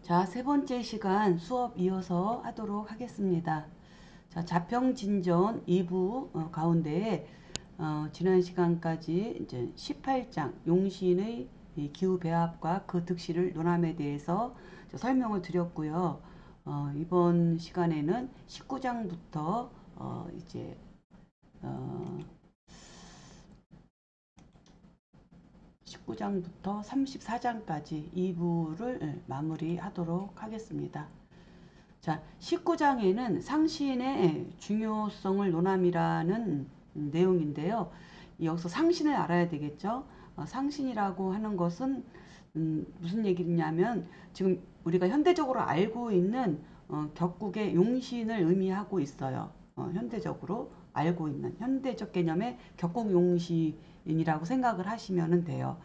자, 세 번째 시간 수업 이어서 하도록 하겠습니다. 자, 자평진전 2부 가운데 지난 시간까지 이제 18장 용신의 기후배합과 그 득실을 논함에 대해서 설명을 드렸고요. 이번 시간에는 19장부터 이제 어, 19장부터 34장까지 2부를 마무리하도록 하겠습니다. 자, 19장에는 상신의 중요성을 논함이라는 내용인데요. 여기서 상신을 알아야 되겠죠. 상신이라고 하는 것은 무슨 얘기냐면 지금 우리가 현대적으로 알고 있는 격국의 용신을 의미하고 있어요. 현대적으로 알고 있는 현대적 개념의 격국 용신이라고 생각을 하시면 돼요.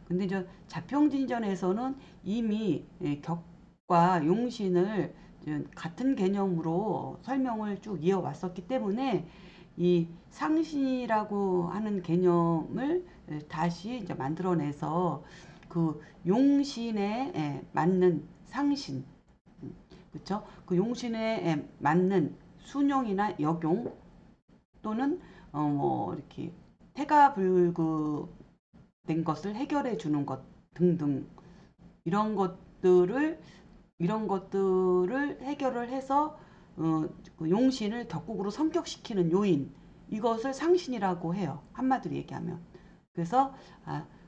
근데 저 자평진전에서는 이미 격과 용신을 같은 개념으로 설명을 쭉 이어왔었기 때문에 이 상신이라고 하는 개념을 다시 이제 만들어내서 그 용신에 맞는 상신, 그렇죠? 그 용신에 맞는 순용이나 역용 또는 뭐 이렇게 태가불급된 것을 해결해 주는 것 등등 이런 것들을 이런 것들을 해결을 해서 그 용신을 격국으로 성격시키는 요인 이것을 상신이라고 해요. 한마디로 얘기하면. 그래서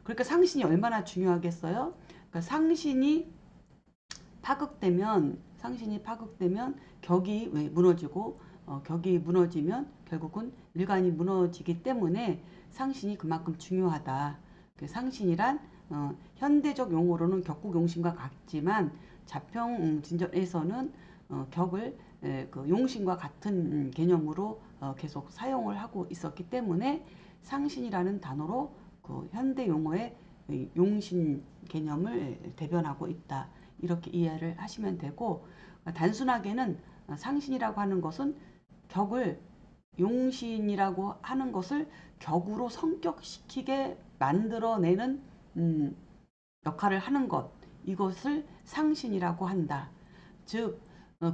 그러니까 상신이 얼마나 중요하겠어요? 그러니까 상신이 파극되면 격이 무너지고 격이 무너지면 결국은 일간이 무너지기 때문에 상신이 그만큼 중요하다. 그 상신이란 현대적 용어로는 격국용신과 같지만 자평진전에서는 격을 그 용신과 같은 개념으로 계속 사용을 하고 있었기 때문에 상신이라는 단어로 그 현대 용어의 용신 개념을 대변하고 있다. 이렇게 이해를 하시면 되고 단순하게는 상신이라고 하는 것은 격을 용신이라고 하는 것을 격으로 성격시키게 만들어내는 역할을 하는 것 이것을 상신이라고 한다. 즉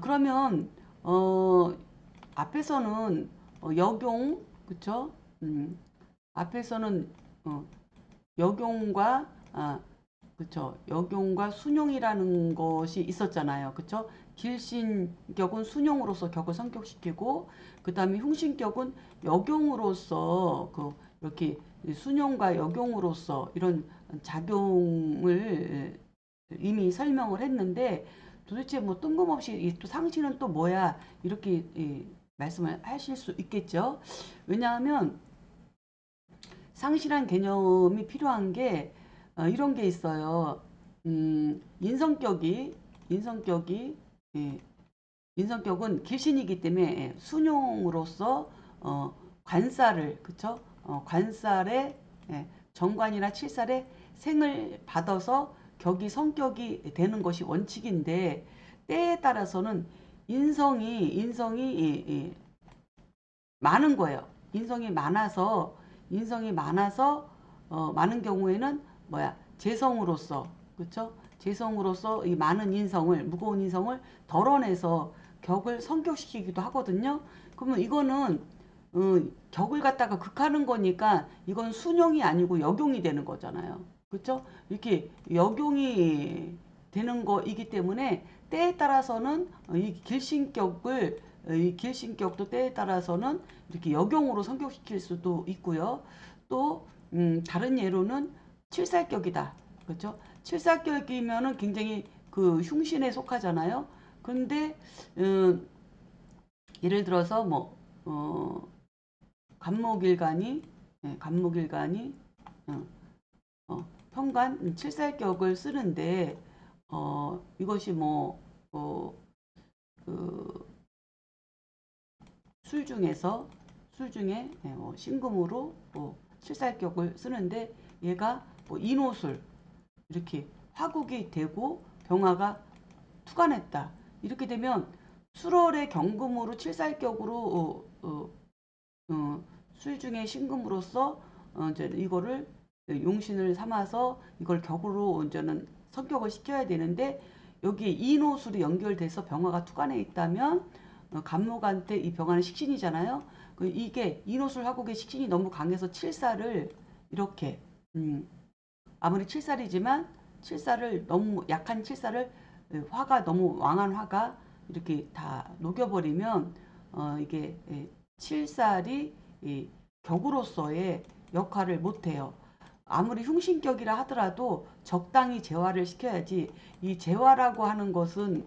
그러면 앞에서는 역용 그쵸? 앞에서는 역용과 그쵸? 역용과 순용이라는 것이 있었잖아요. 그쵸? 길신격은 순용으로서 격을 성격시키고 그 다음에 흉신격은 역용으로서 그 이렇게 순용과 역용으로서 이런 작용을 이미 설명을 했는데 도대체 뭐 뜬금없이 또 상신은 또 뭐야 이렇게 말씀을 하실 수 있겠죠. 왜냐하면 상실한 개념이 필요한 게 이런 게 있어요. 인성격이 인성격이 예, 인성격은 길신이기 때문에 순용으로서 관살을 그쵸? 관살의 정관이나 칠살의 생을 받아서 격이 성격이 되는 것이 원칙인데 때에 따라서는 인성이 많은 거예요. 인성이 많아서 많은 경우에는 뭐야 재성으로서 그렇죠? 재성으로서 이 많은 인성을 무거운 인성을 덜어내서 격을 성격시키기도 하거든요. 그러면 이거는 격을 갖다가 극하는 거니까 이건 순용이 아니고 역용이 되는 거잖아요. 그렇죠? 이렇게 역용이 되는 거이기 때문에 때에 따라서는 이 길신격도 때에 따라서는 이렇게 역용으로 성격시킬 수도 있고요. 또 다른 예로는 칠살격이다. 그렇죠? 칠살격이면은 굉장히 그 흉신에 속하잖아요. 근데 예를 들어서 뭐 간목일간이 간목일간이 어, 현관 칠살격을 쓰는데 이것이 뭐 그 술 중에 신금으로 칠살격을 쓰는데 얘가 뭐 인호술 이렇게 화국이 되고 병화가 투간했다. 이렇게 되면 술월의 경금으로 칠살격으로 술 중에 신금으로서 이제 이거를 용신을 삼아서 이걸 격으로 이제는 성격을 시켜야 되는데 여기 인호술이 연결돼서 병화가 투관해 있다면 간목한테 이 병화는 식신이잖아요. 이게 인호술하고의 식신이 너무 강해서 칠사를 이렇게 아무리 칠살이지만 칠살을 너무 약한 칠살을 화가 너무 왕한 화가 이렇게 다 녹여버리면 이게 칠살이 격으로서의 역할을 못해요. 아무리 흉신격이라 하더라도 적당히 재화를 시켜야지. 이 재화라고 하는 것은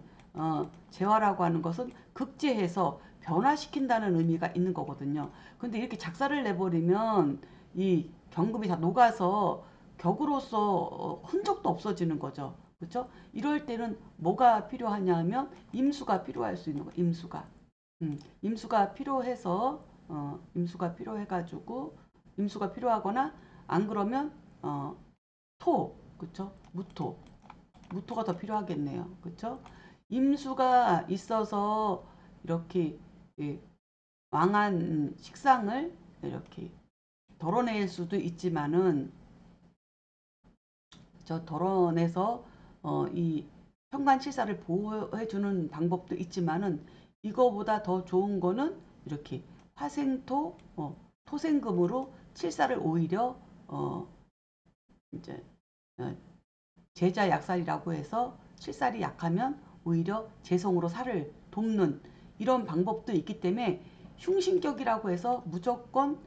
극제해서 변화시킨다는 의미가 있는 거거든요. 근데 이렇게 작사를 내버리면 이 경금이 다 녹아서 격으로서 흔적도 없어지는 거죠. 그렇죠? 이럴 때는 뭐가 필요하냐면 임수가 필요할 수 있는 거. 임수가. 임수가 필요해서 임수가 필요해가지고 임수가 필요하거나 안 그러면 그쵸? 무토가 더 필요하겠네요. 그쵸? 임수가 있어서 이렇게 예, 왕한 식상을 이렇게 덜어낼 수도 있지만은 저 덜어내서 이 현관칠사를 보호해주는 방법도 있지만은 이거보다 더 좋은 거는 이렇게 화생토, 토생금으로 칠사를 오히려 이제 어, 제자 약살이라고 해서 칠살이 약하면 오히려 재성으로 살을 돕는 이런 방법도 있기 때문에 흉신격이라고 해서 무조건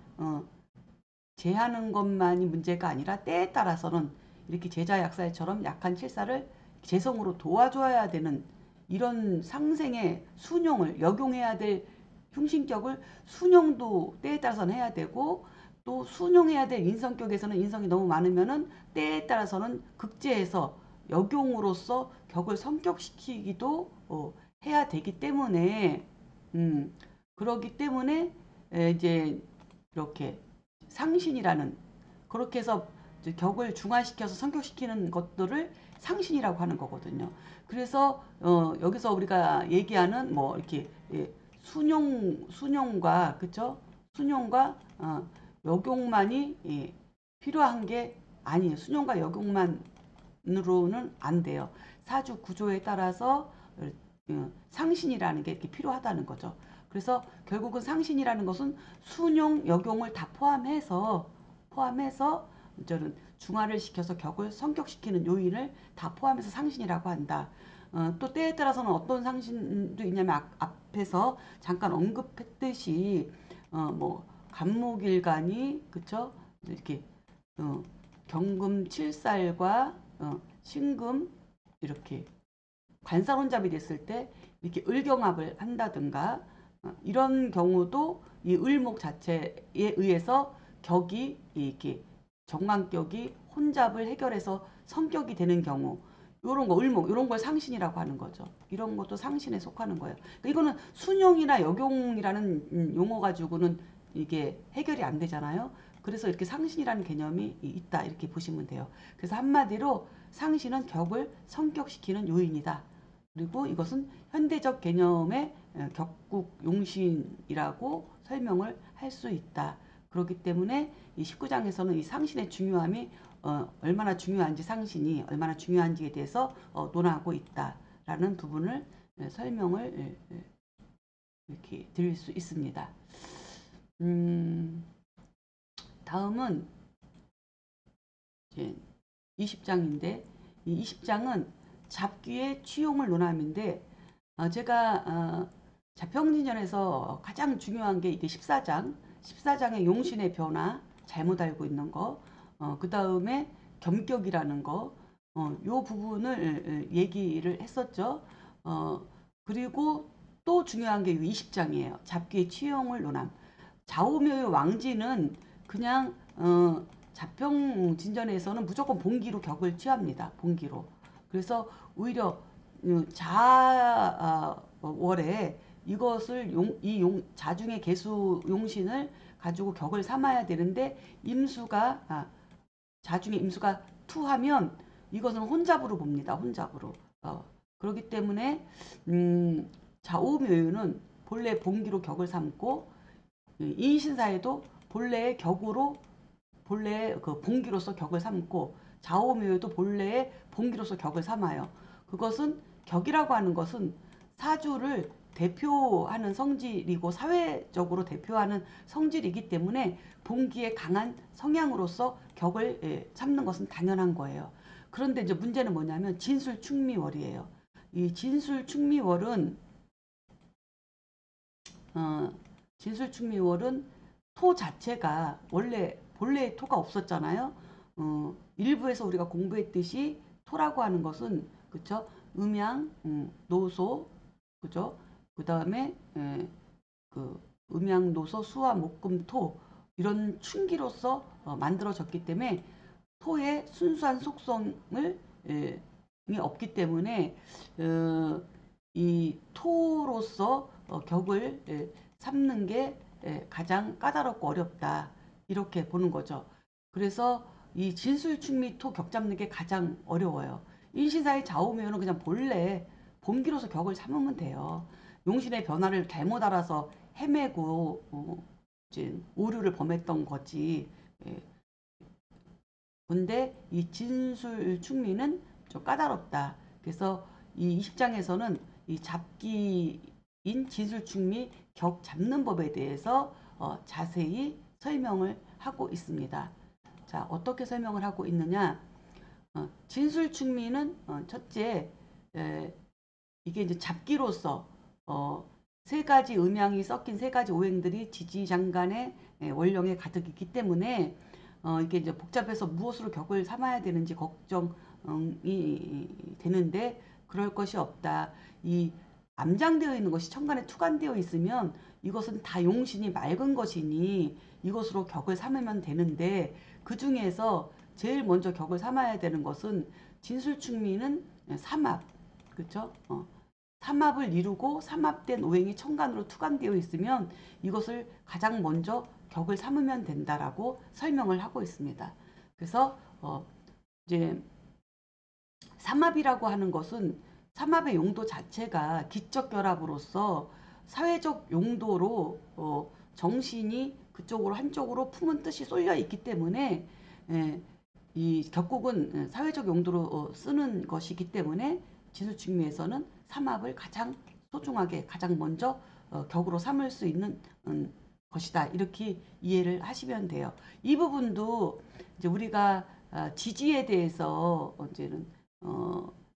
제하는 것만이 문제가 아니라 때에 따라서는 이렇게 제자 약살처럼 약한 칠살을 재성으로 도와줘야 되는 이런 상생의 순용을 역용해야 될 흉신격을 순용도 때에 따라서는 해야 되고 또 순용해야 될 인성격에서는 인성이 너무 많으면은 때에 따라서는 극제해서 역용으로서 격을 성격시키기도 해야 되기 때문에 그러기 때문에 이제 이렇게 상신이라는 그렇게 해서 격을 중화시켜서 성격시키는 것들을 상신이라고 하는 거거든요. 그래서 여기서 우리가 얘기하는 뭐 이렇게 순용과 그쵸? 순용과 역용만이 필요한 게 아니에요. 순용과 역용만으로는 안 돼요. 사주 구조에 따라서 상신이라는 게 이렇게 필요하다는 거죠. 그래서 결국은 상신이라는 것은 순용, 역용을 다 포함해서 저는 중화를 시켜서 격을 성격시키는 요인을 다 포함해서 상신이라고 한다. 또 때에 따라서는 어떤 상신도 있냐면 앞에서 잠깐 언급했듯이 뭐 간목일간이 그쵸 이렇게 경금 칠살과 신금 이렇게 관사혼잡이 됐을 때 이렇게 을경합을 한다든가 이런 경우도 이 을목 자체에 의해서 격이 이렇게 정관격이 혼잡을 해결해서 성격이 되는 경우 요런 거 을목 요런 걸 상신이라고 하는 거죠. 이런 것도 상신에 속하는 거예요. 그러니까 이거는 순용이나 역용이라는 용어 가지고는 이게 해결이 안 되잖아요. 그래서 이렇게 상신이라는 개념이 있다 이렇게 보시면 돼요. 그래서 한마디로 상신은 격을 성격시키는 요인이다. 그리고 이것은 현대적 개념의 격국 용신이라고 설명을 할 수 있다. 그렇기 때문에 이 19장에서는 이 상신의 중요함이 얼마나 중요한지 상신이 얼마나 중요한지에 대해서 논하고 있다라는 부분을 설명을 이렇게 드릴 수 있습니다. 다음은 이제 20장인데 이 20장은 잡귀의 취용을 논함인데 제가 자평진전에서 가장 중요한 게 이게 14장의 용신의 변화 잘못 알고 있는 거 그 다음에 겸격이라는 거 요 부분을 얘기를 했었죠. 그리고 또 중요한 게 20장이에요. 잡귀의 취용을 논함. 좌우묘의 왕지는 그냥 자평진전에서는 무조건 봉기로 격을 취합니다. 봉기로. 그래서 오히려 자월에 이것을 자중의 개수 용신을 가지고 격을 삼아야 되는데 자중의 임수가 투하면 이것은 혼잡으로 봅니다. 혼잡으로. 그렇기 때문에 좌우묘유는 본래 봉기로 격을 삼고 인신사에도 본래의 격으로 본래의 그 봉기로서 격을 삼고 좌우묘유도 본래의 봉기로서 격을 삼아요. 그것은 격이라고 하는 것은 사주를 대표하는 성질이고 사회적으로 대표하는 성질이기 때문에 본기에 강한 성향으로서 격을 참는 것은 당연한 거예요. 그런데 이제 문제는 뭐냐면 진술충미월이에요. 이 진술충미월은 어, 진술충미월은 토 자체가 원래 본래 토가 없었잖아요. 일부에서 우리가 공부했듯이 토라고 하는 것은 그쵸? 음양, 노소, 그죠? 그 다음에 그 음양, 노소, 수화, 목금, 토 이런 충기로서 만들어졌기 때문에 토의 순수한 속성을 이 없기 때문에 이 토로서 격을 삼는 게 가장 까다롭고 어렵다 이렇게 보는 거죠. 그래서 이 진술충미토 격 잡는 게 가장 어려워요. 인신사의 좌우면은 그냥 본래 본기로서 격을 삼으면 돼요. 용신의 변화를 잘못 알아서 헤매고 이제 오류를 범했던 거지. 예. 근데 이 진술충미는 좀 까다롭다. 그래서 이 20장에서는 이 잡기인 진술충미 격 잡는 법에 대해서 자세히 설명을 하고 있습니다. 자, 어떻게 설명을 하고 있느냐? 진술충미는 첫째, 이게 이제 잡기로서 세 가지 음양이 섞인 세 가지 오행들이 지지장간의 원령에 가득 있기 때문에 이게 이제 복잡해서 무엇으로 격을 삼아야 되는지 걱정이 되는데 그럴 것이 없다. 이 암장되어 있는 것이 천간에 투관되어 있으면 이것은 다 용신이 맑은 것이니 이것으로 격을 삼으면 되는데 그 중에서 제일 먼저 격을 삼아야 되는 것은 진술충미는 삼합, 그렇죠? 삼합을 이루고 삼합된 오행이 천간으로 투관되어 있으면 이것을 가장 먼저 격을 삼으면 된다라고 설명을 하고 있습니다. 그래서 이제 삼합이라고 하는 것은 삼합의 용도 자체가 기적 결합으로서 사회적 용도로 정신이 그쪽으로 한쪽으로 품은 뜻이 쏠려 있기 때문에 이 격국은 사회적 용도로 쓰는 것이기 때문에 지수측미에서는 삼합을 가장 소중하게 가장 먼저 격으로 삼을 수 있는 것이다. 이렇게 이해를 하시면 돼요. 이 부분도 이제 우리가 지지에 대해서 이제는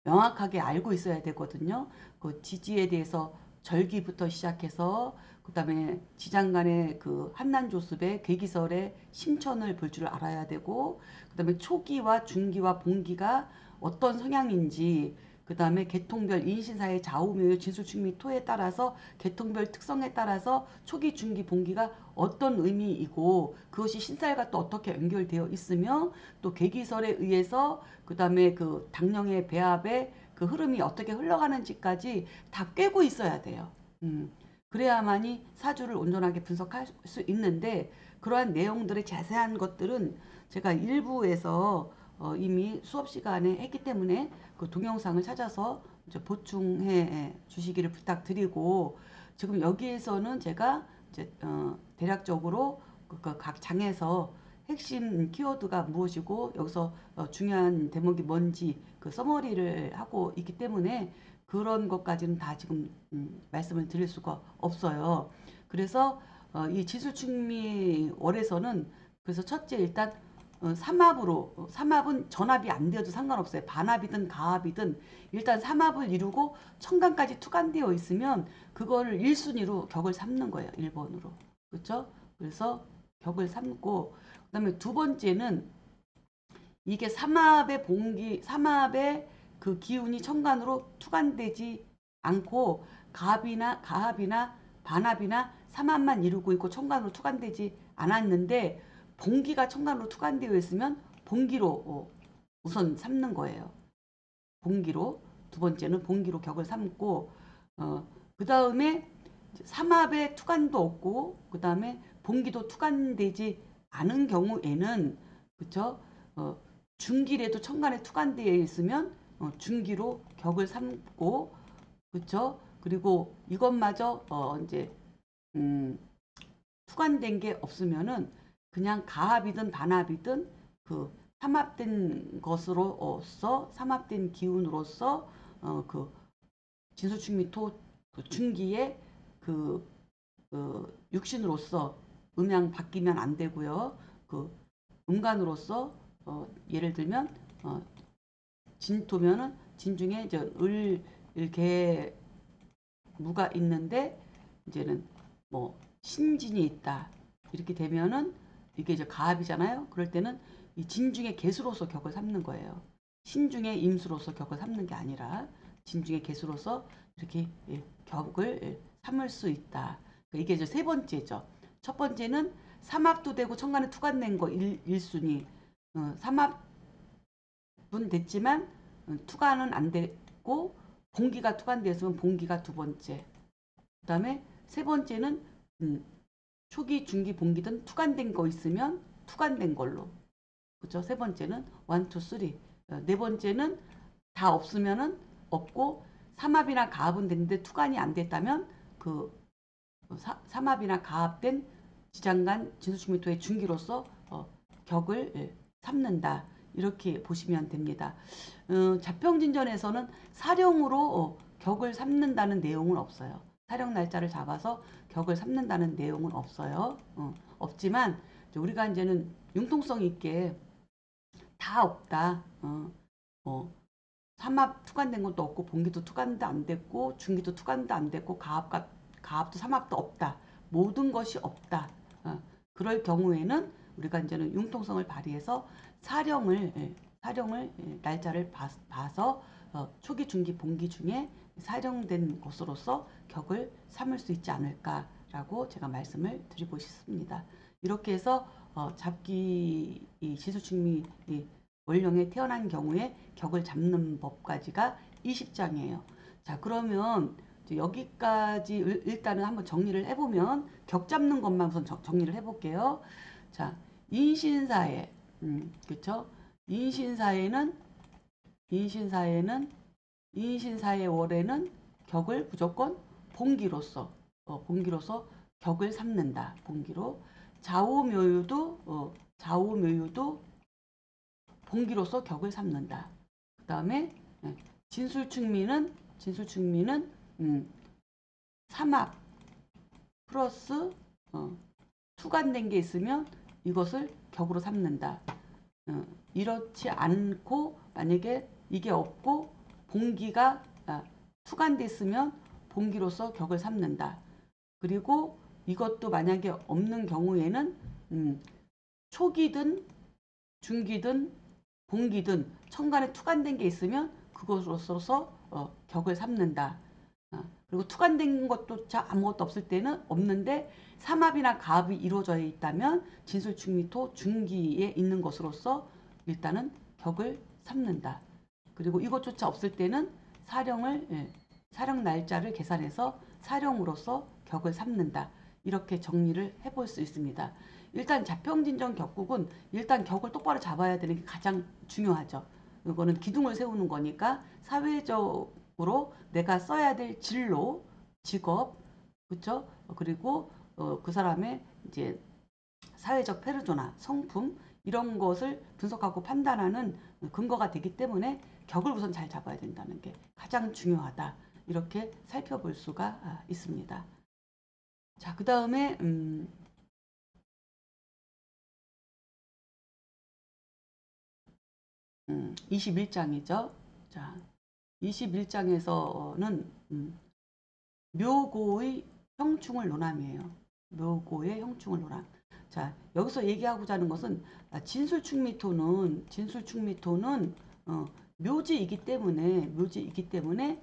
명확하게 알고 있어야 되거든요. 그 지지에 대해서 절기부터 시작해서 그다음에 지장간의 그 한난조습의 계기설의 심천을 볼 줄 알아야 되고 그다음에 초기와 중기와 봉기가 어떤 성향인지 그다음에 계통별 인신사의 좌우묘 진술충미 토에 따라서 계통별 특성에 따라서 초기 중기 봉기가 어떤 의미이고 그것이 신살과 또 어떻게 연결되어 있으며 또 계기설에 의해서 그다음에 그 당령의 배합의 그 흐름이 어떻게 흘러가는지까지 다 꿰고 있어야 돼요. 그래야만이 사주를 온전하게 분석할 수 있는데 그러한 내용들의 자세한 것들은 제가 일부에서 이미 수업 시간에 했기 때문에 그 동영상을 찾아서 이제 보충해 주시기를 부탁드리고 지금 여기에서는 제가 이제 대략적으로 각 장에서 핵심 키워드가 무엇이고 여기서 중요한 대목이 뭔지 그 서머리를 하고 있기 때문에 그런 것까지는 다 지금 말씀을 드릴 수가 없어요. 그래서 이 지수충미 월에서는 그래서 첫째 일단 삼합으로 삼합은 전합이 안 되어도 상관없어요. 반합이든 가합이든 일단 삼합을 이루고 천간까지 투관되어 있으면 그거를 1순위로 격을 삼는 거예요. 1번으로. 그렇죠? 그래서 격을 삼고 그다음에 두 번째는 이게 삼합의 봉기 삼합의 그 기운이 천간으로 투관되지 않고 가합이나 반합이나 삼합만 이루고 있고 천간으로 투관되지 않았는데 봉기가 천간으로 투관되어 있으면 봉기로 우선 삼는 거예요. 봉기로 두 번째는 봉기로 격을 삼고 그 다음에 삼합의 투관도 없고 그 다음에 봉기도 투관되지 않은 경우에는 그쵸 중기라도 천간에 투관되어 있으면 중기로 격을 삼고 그쵸 그리고 이것마저 이제 음, 투관된 게 없으면은 그냥 가합이든 반합이든 그 삼합된 것으로서 삼합된 기운으로서 그 진수축미토 그 중기에 육신으로서 음양 바뀌면 안 되고요. 그 음간으로서 예를 들면 진토면은 진중에 이제 개 무가 있는데 이제는 뭐 신진이 있다 이렇게 되면은 이게 이제 가합이잖아요. 그럴 때는 이 진중의 개수로서 격을 삼는 거예요. 신중의 임수로서 격을 삼는 게 아니라 진중의 개수로서 이렇게 격을 삼을 수 있다. 이게 이제 세 번째죠. 첫 번째는 삼합도 되고 천간에 투간된 거 1순위. 삼합은 됐지만 투간은 안 됐고 봉기가 투간되었으면 봉기가 두 번째. 그 다음에 세 번째는 초기, 중기, 봉기든 투간된 거 있으면 투간된 걸로. 그렇죠? 세 번째는 1, 2, 3. 네 번째는 다 없으면은 없고 삼합이나 가합은 됐는데 투간이 안 됐다면 그 삼합이나 가합된 지장간 진수축미토의 중기로서 격을 삼는다. 이렇게 보시면 됩니다. 자평진전에서는 사령으로 격을 삼는다는 내용은 없어요. 사령 날짜를 잡아서 격을 삼는다는 내용은 없어요. 없지만 우리가 이제는 융통성 있게 다 없다. 삼합 투간된 것도 없고 봉기도 투간도 안 됐고 중기도 투간도 안 됐고 가합도 삼합도 없다. 모든 것이 없다. 그럴 경우에는 우리가 이제는 융통성을 발휘해서 사령을 날짜를 봐서 초기, 중기, 봉기 중에 사령된 것으로서 격을 삼을 수 있지 않을까라고 제가 말씀을 드리고 싶습니다. 이렇게 해서 잡기 지수축미 월령에 태어난 경우에 격을 잡는 법까지가 20장이에요. 자, 그러면 여기까지 일단은 한번 정리를 해보면 격 잡는 것만 우선 정리를 해볼게요. 자, 인신사회, 그쵸? 인신사회 월에는 격을 무조건 봉기로서 격을 삼는다. 봉기로. 좌우묘유도 봉기로서 격을 삼는다. 그 다음에 진술축미는 삼합 플러스 투간된 게 있으면 이것을 격으로 삼는다. 이렇지 않고 만약에 이게 없고 봉기가 투간됐으면 봉기로서 격을 삼는다. 그리고 이것도 만약에 없는 경우에는 초기든 중기든 봉기든 천간에 투간된 게 있으면 그것으로서 격을 삼는다. 그리고 투간된 것도 아무것도 없을 때는 없는데 삼합이나 가합이 이루어져 있다면 진술축미토 중기에 있는 것으로서 일단은 격을 삼는다. 그리고 이것조차 없을 때는 사령 날짜를 계산해서 사령으로서 격을 삼는다. 이렇게 정리를 해볼 수 있습니다. 일단 자평진전 격국은 일단 격을 똑바로 잡아야 되는 게 가장 중요하죠. 이거는 기둥을 세우는 거니까 사회적으로 내가 써야 될 진로, 직업, 그렇죠? 그리고 그 사람의 이제 사회적 페르소나, 성품 이런 것을 분석하고 판단하는 근거가 되기 때문에 격을 우선 잘 잡아야 된다는 게 가장 중요하다. 이렇게 살펴볼 수가 있습니다. 자, 그 다음에 21장이죠. 자, 21장에서는 묘고의 형충을 논함이에요. 묘고의 형충을 논함. 자, 여기서 얘기하고자 하는 것은 진술축미토는 묘지이기 때문에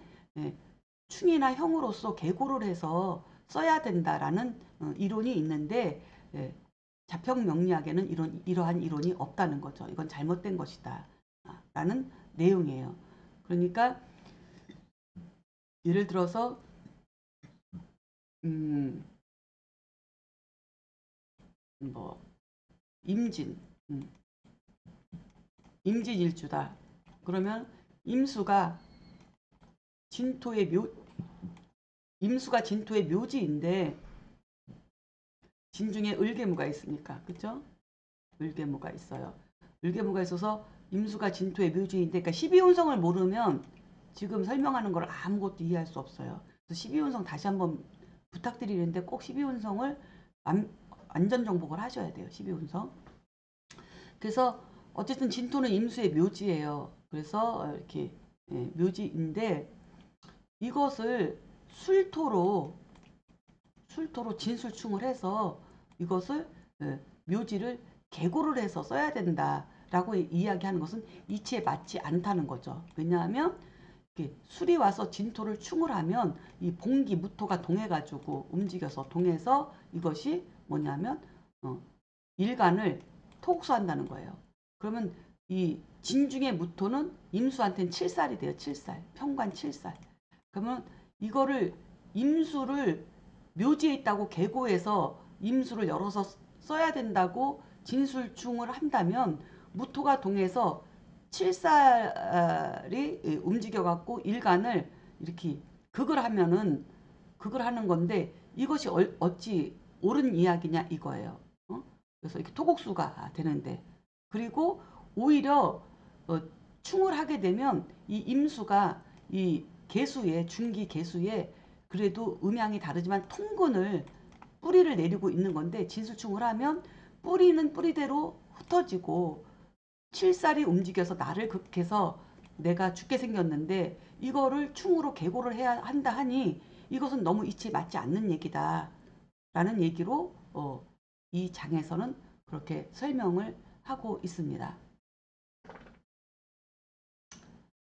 충이나 형으로서 계고를 해서 써야 된다라는 이론이 있는데 자평명리학에는 이러한 이론이 없다는 거죠. 이건 잘못된 것이다. 라는 내용이에요. 그러니까 예를 들어서 뭐 임진 임진일주다. 그러면 임수가 진토의 묘지인데 진중에 을개무가 있으니까 그죠? 을개무가 있어요. 을개무가 있어서 임수가 진토의 묘지인데 그러니까 12운성을 모르면 지금 설명하는 걸 아무것도 이해할 수 없어요. 그래서 12운성 다시 한번 부탁드리는데 꼭 12운성을 완전 정복을 하셔야 돼요. 12운성. 그래서 어쨌든 진토는 임수의 묘지예요. 그래서 이렇게 묘지인데 이것을 술토로 진술충을 해서 이것을 묘지를 계고를 해서 써야 된다라고 이야기하는 것은 이치에 맞지 않다는 거죠. 왜냐하면 술이 와서 진토를 충을 하면 이 봉기 무토가 동해가지고 움직여서 동해서 이것이 뭐냐면 일간을 토국수한다는 거예요. 그러면 이 진중의 무토는 임수한테는 7살이 돼요. 7살. 평관 7살. 그러면 이거를 임수를 묘지에 있다고 계고해서 임수를 열어서 써야 된다고 진술충을 한다면 무토가 동해서 7살이 움직여갖고 일간을 이렇게 극을 하면은 극을 하는 건데 이것이 어찌 옳은 이야기냐 이거예요. 그래서 이렇게 토곡수가 되는데 그리고 오히려 충을 하게 되면 이 임수가 이 개수에 중기 개수에 그래도 음양이 다르지만 통근을 뿌리를 내리고 있는 건데 진술충을 하면 뿌리는 뿌리대로 흩어지고 칠살이 움직여서 나를 극해서 내가 죽게 생겼는데 이거를 충으로 계고를 해야 한다 하니 이것은 너무 이치에 맞지 않는 얘기다 라는 얘기로 이 장에서는 그렇게 설명을 하고 있습니다.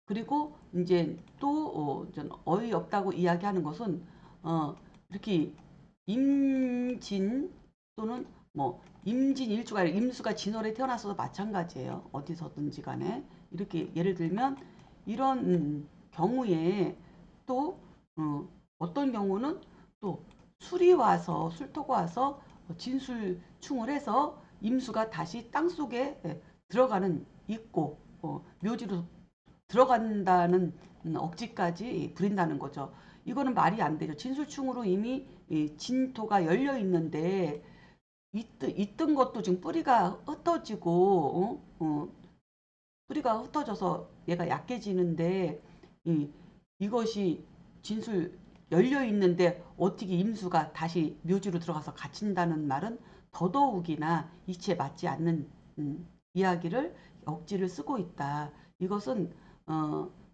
그리고 이제 또 어이없다고 이야기하는 것은 이렇게 임진 또는 뭐 임진 일주가 아니라 임수가 진월에 태어났어도 마찬가지예요. 어디서든지 간에 이렇게 예를 들면 이런 경우에 또 어떤 경우는 또 술이 와서 술토가 와서 진술충을 해서 임수가 다시 땅속에 들어가는 있고 묘지로 들어간다는 억지까지 부린다는 거죠. 이거는 말이 안 되죠. 진술충으로 이미 진토가 열려 있는데 있던 것도 지금 뿌리가 흩어지고 뿌리가 흩어져서 얘가 약해지는데 이것이 진술 열려 있는데 어떻게 임수가 다시 묘지로 들어가서 갇힌다는 말은 더더욱이나 이치에 맞지 않는 이야기를 억지를 쓰고 있다. 이것은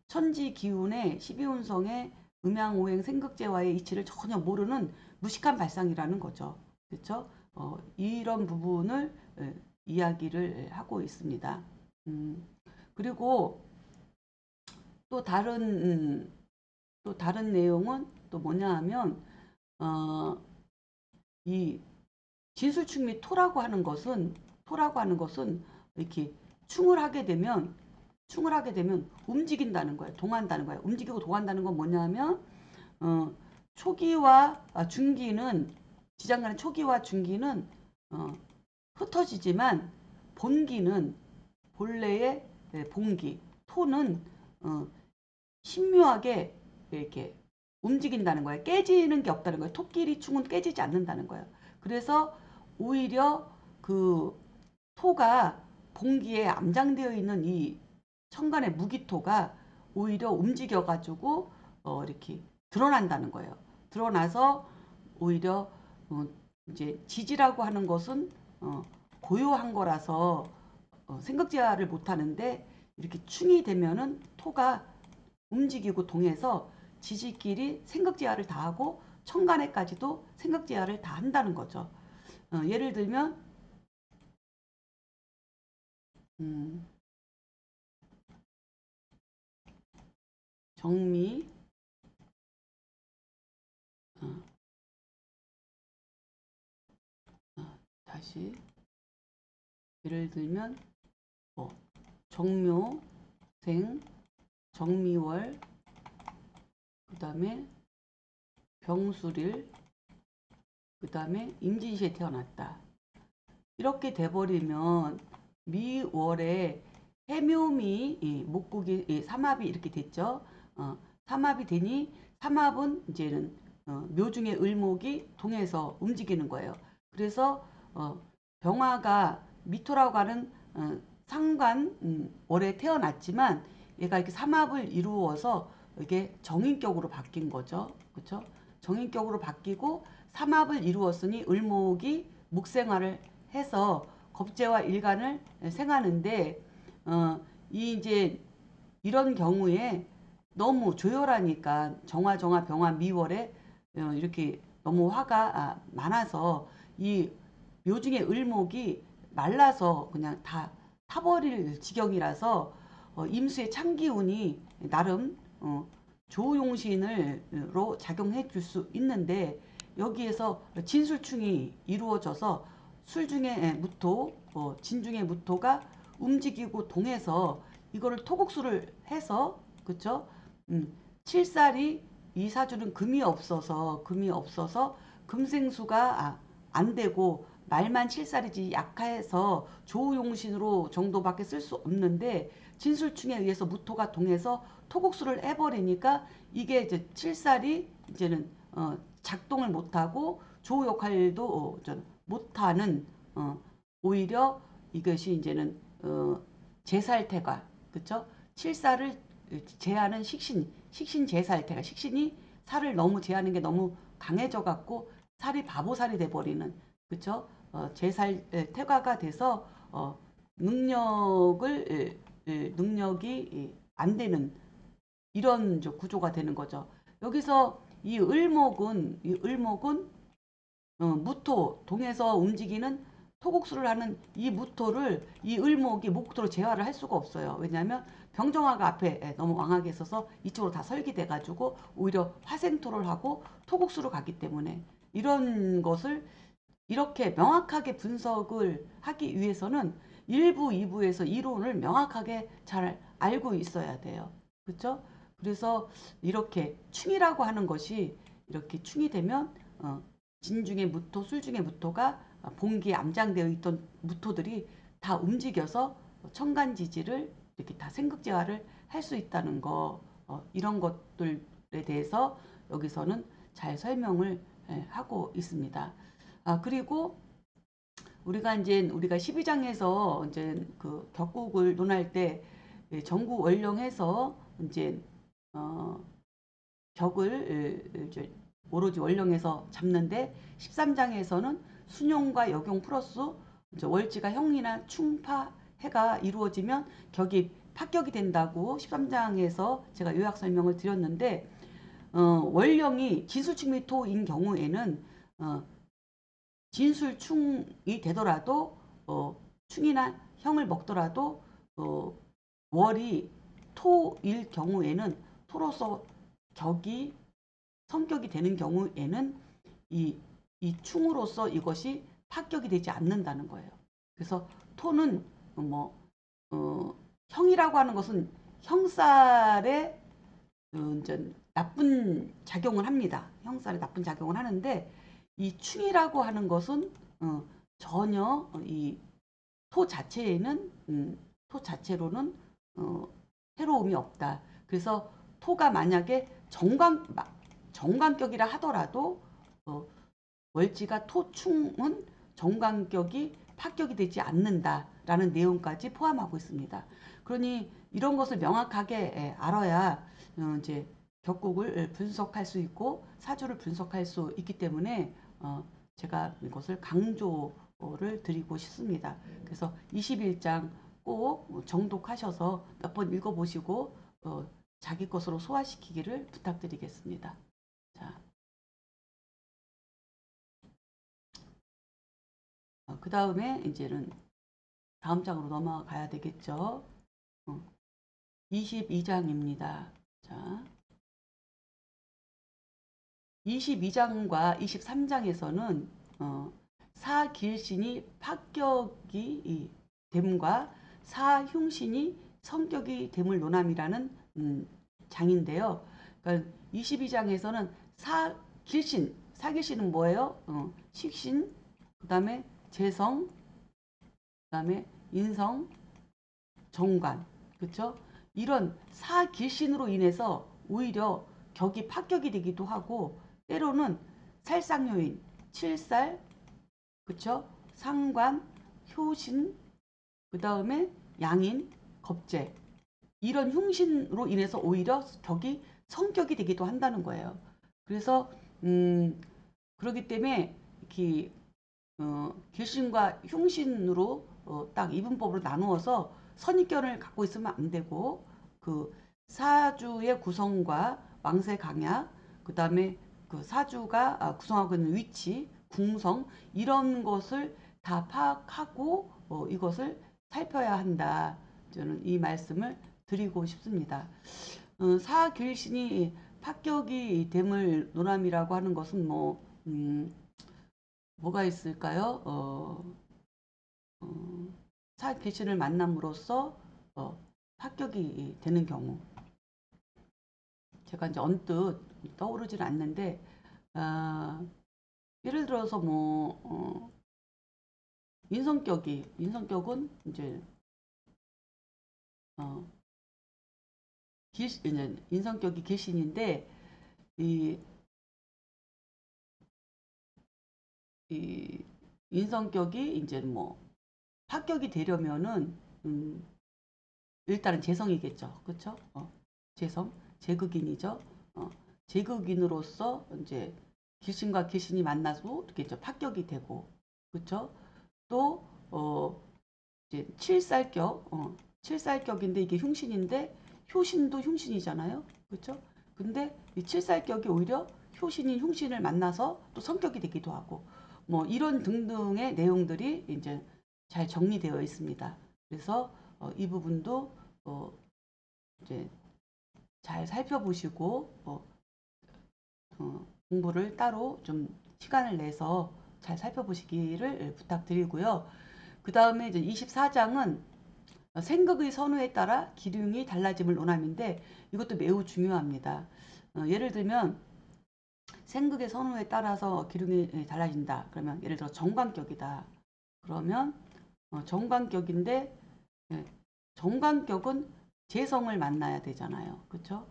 천지 기운의 12운성의 음양오행 생극제와의 이치를 전혀 모르는 무식한 발상이라는 거죠. 그렇죠? 이런 부분을 이야기를 하고 있습니다. 그리고 또 다른 내용은 또 뭐냐 하면 이 진술충 및 토라고 하는 것은 이렇게 충을 하게 되면 움직인다는 거예요. 동한다는 거예요. 움직이고 동한다는 건 뭐냐면 초기와 중기는 지장간의 초기와 중기는 흩어지지만 본기는 본래의 본기 토는 신묘하게 이렇게 움직인다는 거예요. 깨지는 게 없다는 거예요. 토끼리 충은 깨지지 않는다는 거예요. 그래서 오히려 그 토가 봉기에 암장되어 있는 이 천간의 무기토가 오히려 움직여가지고 이렇게 드러난다는 거예요. 드러나서 오히려 이제 지지라고 하는 것은 고요한 거라서 생각지를 못하는데 이렇게 충이 되면은 토가 움직이고 동해서 지지끼리 생각지하를 다 하고 천간에까지도 생각지하를 다 한다는 거죠. 예를 들면 음, 정미 어, 다시 예를 들면 정묘생 정미월 그 다음에 병술일 그 다음에 임진시에 태어났다. 이렇게 돼버리면 미월에 해묘미 목국이 삼합이 이렇게 됐죠. 삼합이 되니 삼합은 이제는 묘중의 을목이 동해서 움직이는 거예요. 그래서 병화가 미토라고 하는 상관 월에 태어났지만 얘가 이렇게 삼합을 이루어서 이게 정인격으로 바뀐 거죠. 그렇죠? 정인격으로 바뀌고 삼합을 이루었으니 을목이 목생활을 해서 겁재와 일간을 생하는데 이 이제 이런 경우에 너무 조열하니까 정화 병화 미월에 이렇게 너무 화가 많아서 이 묘중의 을목이 말라서 그냥 다 타버릴 지경이라서 임수의 참기운이 나름 조용신으로 작용해 줄 수 있는데 여기에서 진술충이 이루어져서 술중의 무토, 진중의 무토가 움직이고 동해서 이거를 토국수를 해서 그쵸? 칠살이 이 사주는 금이 없어서 금생수가 안 되고 말만 칠살이지 약해서 조우용신으로 정도밖에 쓸 수 없는데 진술충에 의해서 무토가 동해서 토국수를 해버리니까 이게 이제 칠살이 이제는 작동을 못하고 조우 역할도 못하는 오히려 이것이 이제는 제살태가 그쵸? 칠살을 제하는 식신 제살태가 식신이 살을 너무 제하는 게 너무 강해져 갖고 살이 바보살이 돼버리는 그쵸? 제살 태가가 돼서 능력이 안 되는 이런 구조가 되는 거죠. 여기서 이 을목은 무토 동에서 움직이는 토국수를 하는 이 무토를 이 을목이 목토로 제화를 할 수가 없어요. 왜냐하면 병정화가 앞에 너무 왕하게 있어서 이쪽으로 다 설기돼 가지고 오히려 화생토를 하고 토국수로 가기 때문에 이런 것을 이렇게 명확하게 분석을 하기 위해서는 1부, 2부에서 이론을 명확하게 잘 알고 있어야 돼요. 그렇죠? 그래서 이렇게 충이라고 하는 것이 이렇게 충이 되면 진중의 무토, 술중의 무토가 봉기에 암장되어 있던 무토들이 다 움직여서 천간지지를 이렇게 다 생극제화를 할 수 있다는 거 이런 것들에 대해서 여기서는 잘 설명을 하고 있습니다. 그리고 우리가 12장에서 이제 그 격국을 논할 때 전구 원령해서 이제 격을 이제 오로지 원령해서 잡는데 13장에서는 순용과 역용 플러스 월지가 형이나 충파 해가 이루어지면 격이 파격이 된다고 13장에서 제가 요약 설명을 드렸는데 원령이 진술충 및 토인 경우에는 진술충이 되더라도 충이나 형을 먹더라도 월이 토일 경우에는 토로서 격이 성격이 되는 경우에는 이 충으로서 이것이 파격이 되지 않는다는 거예요. 그래서 토는 형이라고 하는 것은 형살에 이제 나쁜 작용을 합니다. 형살에 나쁜 작용을 하는데 이 충이라고 하는 것은 전혀 이 토 자체에는 토 자체로는 해로움이 없다. 그래서 토가 만약에 정관격이라 하더라도 월지가 토충은 정관격이 파격이 되지 않는다라는 내용까지 포함하고 있습니다. 그러니 이런 것을 명확하게 알아야 이제 격국을 분석할 수 있고 사주를 분석할 수 있기 때문에 제가 이것을 강조를 드리고 싶습니다. 그래서 21장 꼭 정독하셔서 몇 번 읽어보시고 자기 것으로 소화시키기를 부탁드리겠습니다. 자, 그 다음에 이제는 다음 장으로 넘어가야 되겠죠. 22장입니다. 자, 22장과 23장에서는 사길신이 파격이 됨과 사흉신이 성격이 됨을 논함이라는 장인데요. 그러니까 22장에서는 사길신은 뭐예요? 식신, 그 다음에 재성, 그 다음에 인성, 정관, 그렇죠? 이런 사길신으로 인해서 오히려 격이 파격이 되기도 하고 때로는 살상요인, 칠살, 그쵸? 상관, 효신, 그 다음에 양인, 겁재 이런 흉신으로 인해서 오히려 격이 성격이 되기도 한다는 거예요. 그래서 그렇기 때문에 이렇게 길신과 흉신으로 딱 이분법으로 나누어서 선입견을 갖고 있으면 안 되고 그 사주의 구성과 왕세 강약 그다음에 그 사주가 구성하고 있는 위치 궁성 이런 것을 다 파악하고 이것을 살펴야 한다. 저는 이 말씀을 드리고 싶습니다. 사길신이 합격이 됨을 노남이라고 하는 것은 뭐가 있을까요? 사길신을 만남으로써 합격이 되는 경우 제가 이제 언뜻 떠오르지는 않는데 예를 들어서 인성격은 이제 이제 인성격이 길신인데 이, 이 인성격이 이제 합격이 되려면은 일단은 재성이겠죠. 그쵸? 재성, 제극인이죠. 제극인으로서 이제 귀신과 귀신이 만나서 이렇게 이제 합격이 되고, 그쵸? 또, 이제 칠살격인데 이게 흉신인데, 효신도 흉신이잖아요. 그쵸? 근데 이 칠살격이 오히려 효신인 흉신을 만나서 또 성격이 되기도 하고, 이런 등등의 내용들이 이제 잘 정리되어 있습니다. 그래서 이 부분도 이제 잘 살펴보시고 공부를 따로 좀 시간을 내서 잘 살펴보시기를 부탁드리고요. 그 다음에 이제 24장은 생극의 선호에 따라 기륭이 달라짐을 논함인데 이것도 매우 중요합니다. 예를 들면 생극의 선호에 따라서 기륭이 달라진다. 그러면 예를 들어 정관격이다. 그러면 정관격인데 정관격은 재성을 만나야 되잖아요. 그렇죠?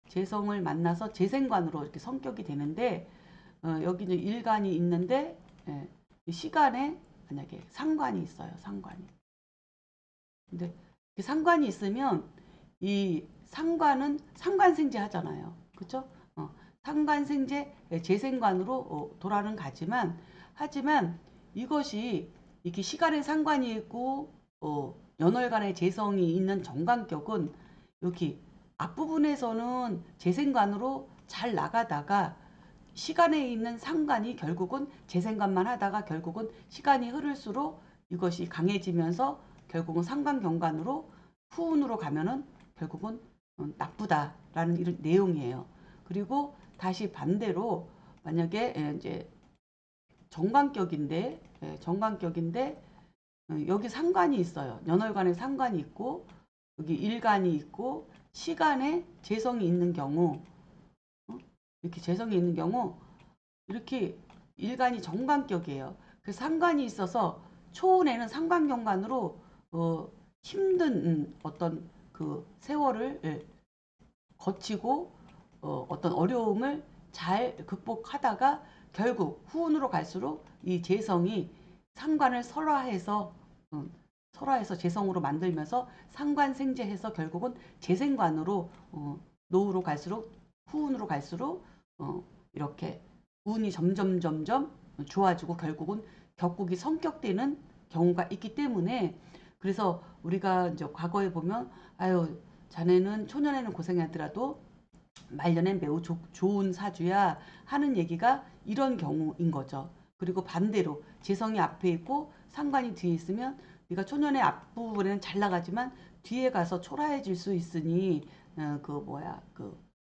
재성을 만나서 재생관으로 이렇게 성격이 되는데 여기 이제 일간이 있는데 시간에 만약에 상관이 있어요. 상관이. 근데 상관이 있으면 이 상관은 상관생제 하잖아요. 그렇죠? 상관생제 재생관으로 돌아는 가지만 하지만 이것이 이렇게 시간에 상관이 있고 연월간의 재성이 있는 정관격은 여기 앞부분에서는 재생관으로 잘 나가다가 시간에 있는 상관이 결국은 재생관만 하다가 결국은 시간이 흐를수록 이것이 강해지면서 결국은 상관경관으로 후운으로 가면은 결국은 나쁘다라는 이런 내용이에요. 그리고 다시 반대로 만약에 이제 정관격인데 여기 상관이 있어요. 연월간에 상관이 있고 여기 일간이 있고 시간에 재성이 있는 경우 이렇게 재성이 있는 경우 이렇게 일간이 정관격이에요. 그 상관이 있어서 초운에는 상관경관으로 힘든 어떤 그 세월을 거치고 어떤 어려움을 잘 극복하다가 결국 후운으로 갈수록 이 재성이 상관을 설화해서 재성으로 만들면서 상관생재해서 결국은 재생관으로 노후로 갈수록 후운으로 갈수록 이렇게 운이 점점 좋아지고 결국은 격국이 성격되는 경우가 있기 때문에 그래서 우리가 이제 과거에 보면 아유 자네는 초년에는 고생하더라도 말년엔 매우 좋은 사주야 하는 얘기가 이런 경우인 거죠. 그리고 반대로 재성이 앞에 있고 상관이 뒤에 있으면 네가 초년의 앞부분에는 잘 나가지만 뒤에 가서 초라해질 수 있으니 그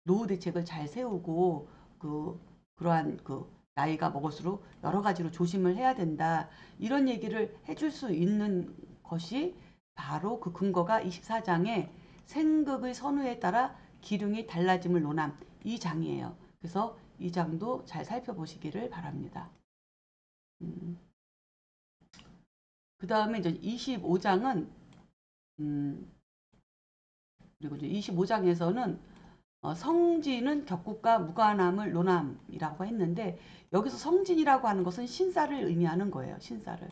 노후 대책을 잘 세우고 그러한 나이가 먹을수록 여러 가지로 조심을 해야 된다. 이런 얘기를 해줄 수 있는 것이 바로 그 근거가 24장의 생극의 선우에 따라 기륭이 달라짐을 논함 이 장이에요. 그래서 이 장도 잘 살펴보시기를 바랍니다. 그 다음에 이제 25장은 그리고 이제 25장에서는 성진은 격국과 무관함을 논함이라고 했는데 여기서 성진이라고 하는 것은 신사를 의미하는 거예요. 신사를.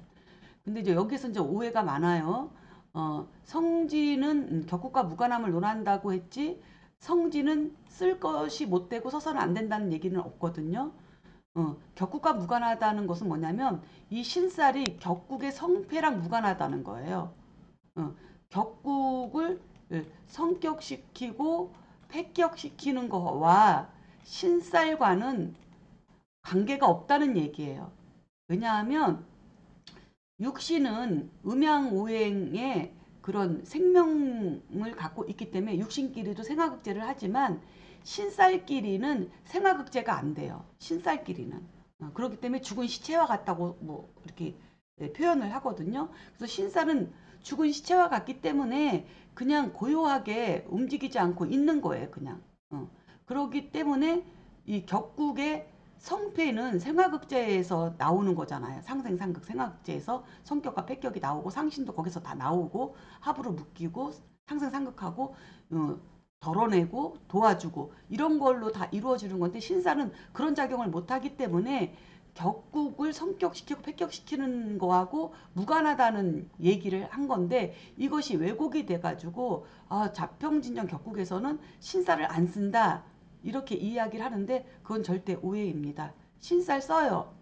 근데 이제 여기서 이제 오해가 많아요. 성진은 격국과 무관함을 논한다고 했지 성지는 쓸 것이 못 되고 서서는 안 된다는 얘기는 없거든요. 격국과 무관하다는 것은 뭐냐면 이 신살이 격국의 성패랑 무관하다는 거예요. 어, 격국을 성격시키고 폐격시키는 거와 신살과는 관계가 없다는 얘기예요. 왜냐하면 육신은 음양오행의 그런 생명을 갖고 있기 때문에 육신끼리도 생화극제를 하지만 신살끼리는 생화극제가 안 돼요. 신살끼리는. 그렇기 때문에 죽은 시체와 같다고 뭐 이렇게 표현을 하거든요. 그래서 신살은 죽은 시체와 같기 때문에 그냥 고요하게 움직이지 않고 있는 거예요. 그냥. 그렇기 때문에 이 격국의 성패는 생화극제에서 나오는 거잖아요. 상생상극 생화극제에서 성격과 패격이 나오고 상신도 거기서 다 나오고 합으로 묶이고 상생상극하고 덜어내고 도와주고 이런 걸로 다 이루어지는 건데 신사는 그런 작용을 못하기 때문에 격국을 성격시키고 패격시키는 거하고 무관하다는 얘기를 한 건데 이것이 왜곡이 돼가지고 자평진전 격국에서는 신사를 안 쓴다. 이렇게 이야기를 하는데 그건 절대 오해입니다. 신살 써요.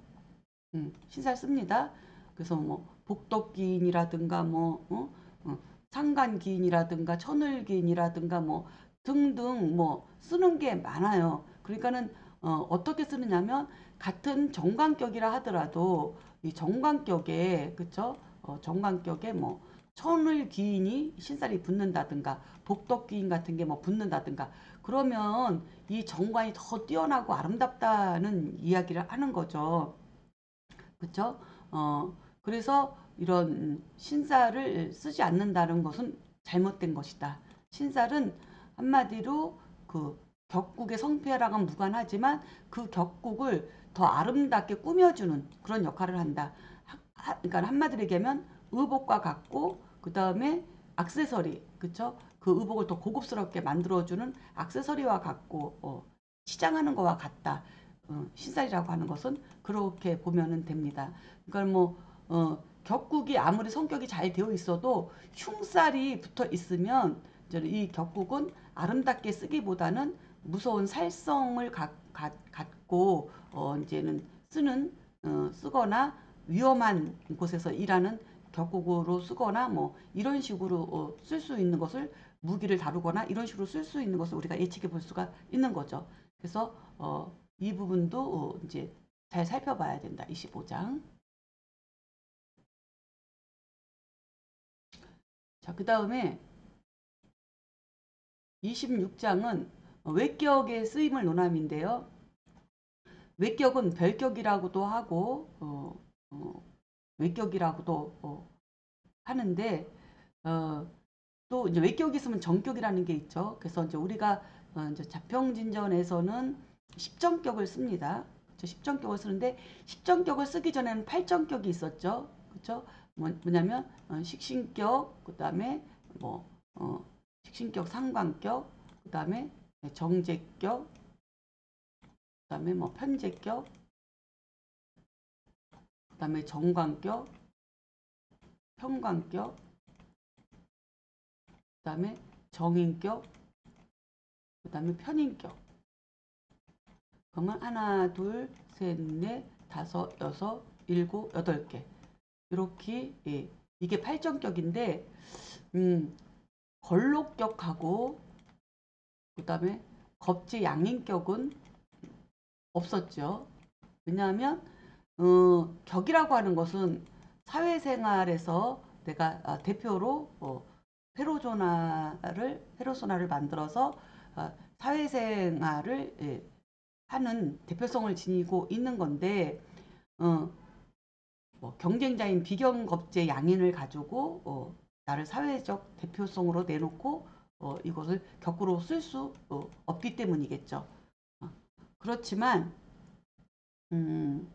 신살 씁니다. 그래서 뭐 복덕기인이라든가 뭐 상간기인이라든가 천을기인이라든가 뭐 등등 뭐 쓰는 게 많아요. 그러니까는 어떻게 쓰느냐면 같은 정관격이라 하더라도 이 정관격에 그쵸? 정관격에 뭐 천을기인이 신살이 붙는다든가 복덕기인 같은 게 뭐 붙는다든가 그러면 이 정관이 더 뛰어나고 아름답다는 이야기를 하는 거죠. 그쵸? 그래서 이런 신살을 쓰지 않는다는 것은 잘못된 것이다. 신살은 한마디로 그 격국의 성패랑은 무관하지만 그 격국을 더 아름답게 꾸며주는 그런 역할을 한다. 그러니까 한마디로 얘기하면 의복과 같고 그 다음에 액세서리, 그쵸? 그 의복을 더 고급스럽게 만들어주는 액세서리와 같고 치장하는 거와 같다. 신살이라고 하는 것은 그렇게 보면 됩니다. 그러니까 뭐 격국이 아무리 성격이 잘 되어 있어도 흉살이 붙어 있으면 이 격국은 아름답게 쓰기보다는 무서운 살성을 갖고 이제는 쓰거나 위험한 곳에서 일하는 격국으로 쓰거나 뭐 이런 식으로 쓸 수 있는 것을 무기를 다루거나 이런 식으로 쓸 수 있는 것을 우리가 예측해 볼 수가 있는 거죠. 그래서 이 부분도 이제 잘 살펴봐야 된다. 25장. 자, 그 다음에 26장은 외격의 쓰임을 논함인데요. 외격은 별격이라고도 하고 외격이라고도 하는데 또 이제 외격이 있으면 정격이라는 게 있죠. 그래서 이제 우리가 이제 자평진전에서는 십정격을 씁니다. 그렇죠? 십정격을 쓰는데 십정격을 쓰기 전에는 팔정격이 있었죠. 그렇죠? 뭐냐면 식신격, 그다음에 뭐 식신격, 상관격, 그다음에 정제격, 그다음에 뭐 편제격, 그다음에 정관격, 편관격, 그다음에 정인격, 그다음에 편인격. 그러면 하나, 둘, 셋, 넷, 다섯, 여섯, 일곱, 여덟 개. 이렇게 이게 팔정격인데 걸록격하고 그다음에 겁제 양인격은 없었죠. 왜냐하면 격이라고 하는 것은 사회생활에서 내가 대표로 페르소나를 만들어서 사회생활을 하는 대표성을 지니고 있는 건데 어, 뭐 경쟁자인 비경겁제 양인을 가지고 나를 사회적 대표성으로 내놓고 이것을 격으로 쓸 수 없기 때문이겠죠. 어, 그렇지만 음,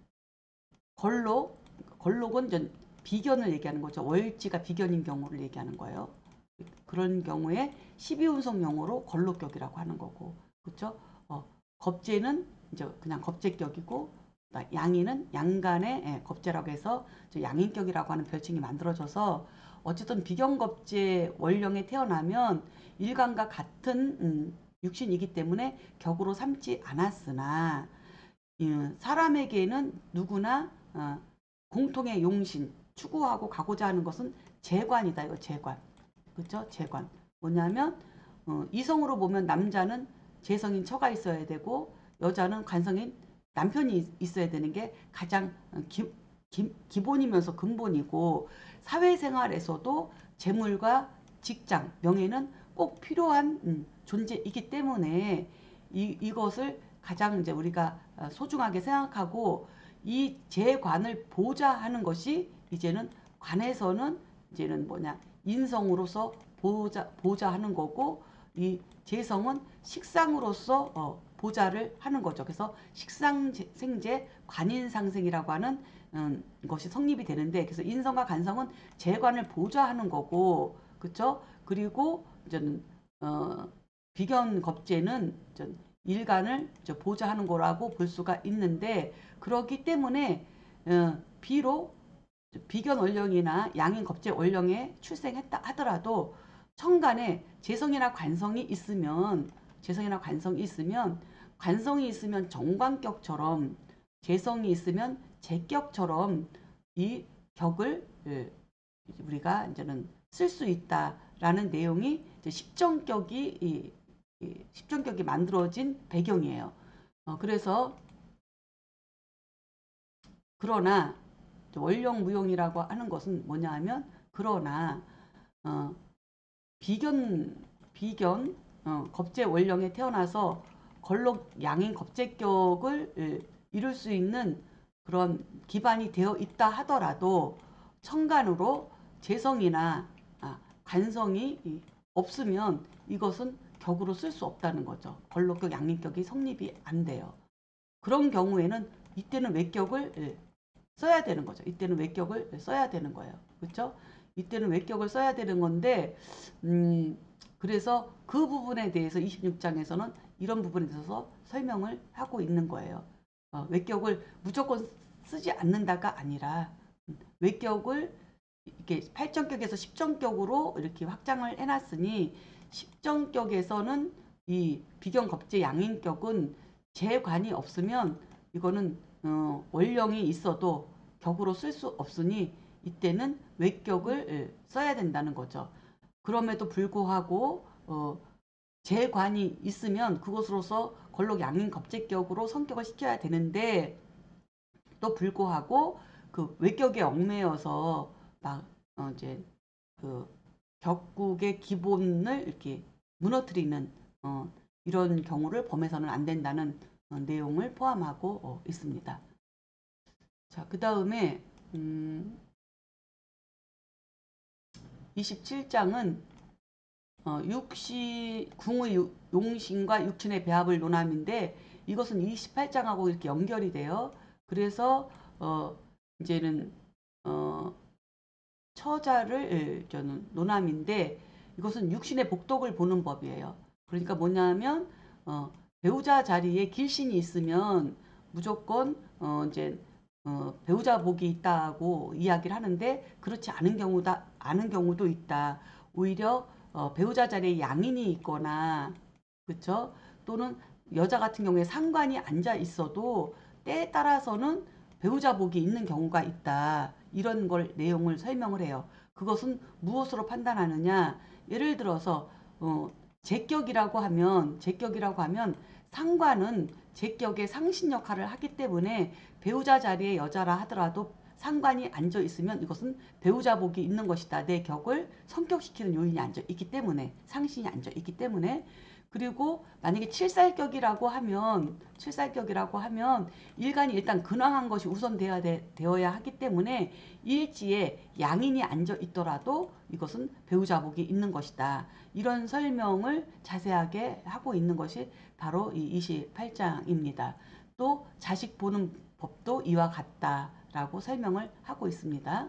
걸록은 이제 비견을 얘기하는 거죠. 월지가 비견인 경우를 얘기하는 거예요. 그런 경우에 12운성용어로 걸록격이라고 하는 거고, 그렇죠? 겁제는 이제 그냥 겁제격이고, 양인은 양간의 겁제라고 해서 양인격이라고 하는 별칭이 만들어져서 어쨌든 비견겁제 원령에 태어나면 일간과 같은 육신이기 때문에 격으로 삼지 않았으나 사람에게는 누구나 공통의 용신, 추구하고 가고자 하는 것은 재관이다. 이거 재관. 그렇죠? 재관. 뭐냐면 이성으로 보면 남자는 재성인 처가 있어야 되고 여자는 관성인 남편이 있어야 되는 게 가장 기본이면서 근본이고 사회생활에서도 재물과 직장, 명예는 꼭 필요한 존재이기 때문에 이것을 가장 이제 우리가 소중하게 생각하고 이 재관을 보좌하는 것이 이제는 관에서는 이제는 뭐냐 인성으로서 보좌하는 거고 이 재성은 식상으로서 보좌를 하는 거죠. 그래서 식상생재 관인상생이라고 하는 것이 성립이 되는데 그래서 인성과 간성은 재관을 보좌하는 거고 그렇죠? 그리고 이제는 비견겁재는 일간을 보좌하는 거라고 볼 수가 있는데 그렇기 때문에 비록 비견원령이나 양인겁재원령에 출생했다 하더라도 천간에 재성이나 관성이 있으면 관성이 있으면 정관격처럼 재성이 있으면 재격처럼 이 격을 우리가 이제는 쓸 수 있다라는 내용이 십정격이 십정격이 만들어진 배경이에요. 그래서 그러나 원령무용이라고 하는 것은 뭐냐 하면 그러나 어, 비견 겁재 원령에 태어나서 걸록 양인 겁재격을 이룰 수 있는 그런 기반이 되어 있다 하더라도 천간으로 재성이나 관성이 없으면 이것은 격으로 쓸 수 없다는 거죠. 걸록격 양인격이 성립이 안 돼요. 그런 경우에는 이때는 외격을 써야 되는 거죠. 이때는 외격을 써야 되는 거예요. 그렇죠? 이때는 외격을 써야 되는 건데 그래서 그 부분에 대해서 26장에서는 이런 부분에 대해서 설명을 하고 있는 거예요. 외격을 무조건 쓰지 않는다가 아니라 외격을 이렇게 8정격에서 10정격으로 이렇게 확장을 해놨으니 10정격에서는 이 비견겁재 양인격은 재관이 없으면 이거는 원령이 있어도 격으로 쓸 수 없으니 이때는 외격을 써야 된다는 거죠. 그럼에도 불구하고 재관이 있으면 그것으로서 걸록 양인 겁재격으로 성격을 시켜야 되는데 또 불구하고 그 외격에 얽매여서 막 이제 그 격국의 기본을 이렇게 무너뜨리는 이런 경우를 범해서는 안 된다는 내용을 포함하고 있습니다. 자, 그 다음에 27장은 궁의 용신과 육신의 배합을 논함인데 이것은 28장하고 이렇게 연결이 돼요. 그래서 이제는 처자를 저는 논함인데 이것은 육신의 복덕을 보는 법이에요. 그러니까 뭐냐면 배우자 자리에 길신이 있으면 무조건 이제 배우자 복이 있다고 이야기를 하는데 그렇지 않은 경우도 있다. 오히려 배우자 자리에 양인이 있거나 그렇죠? 또는 여자 같은 경우에 상관이 앉아 있어도 때에 따라서는 배우자 복이 있는 경우가 있다. 이런 걸 내용을 설명을 해요. 그것은 무엇으로 판단하느냐? 예를 들어서 제격이라고 하면 상관은 제격의 상신 역할을 하기 때문에 배우자 자리에 여자라 하더라도 상관이 앉아 있으면 이것은 배우자 복이 있는 것이다. 내 격을 성격시키는 요인이 앉아 있기 때문에 상신이 앉아 있기 때문에 그리고 만약에 칠살격이라고 하면 일간이 일단 근황한 것이 우선 되어야 하기 때문에 일지에 양인이 앉아 있더라도 이것은 배우자 복이 있는 것이다. 이런 설명을 자세하게 하고 있는 것이 바로 이 28장입니다. 또 자식 보는 법도 이와 같다라고 설명을 하고 있습니다.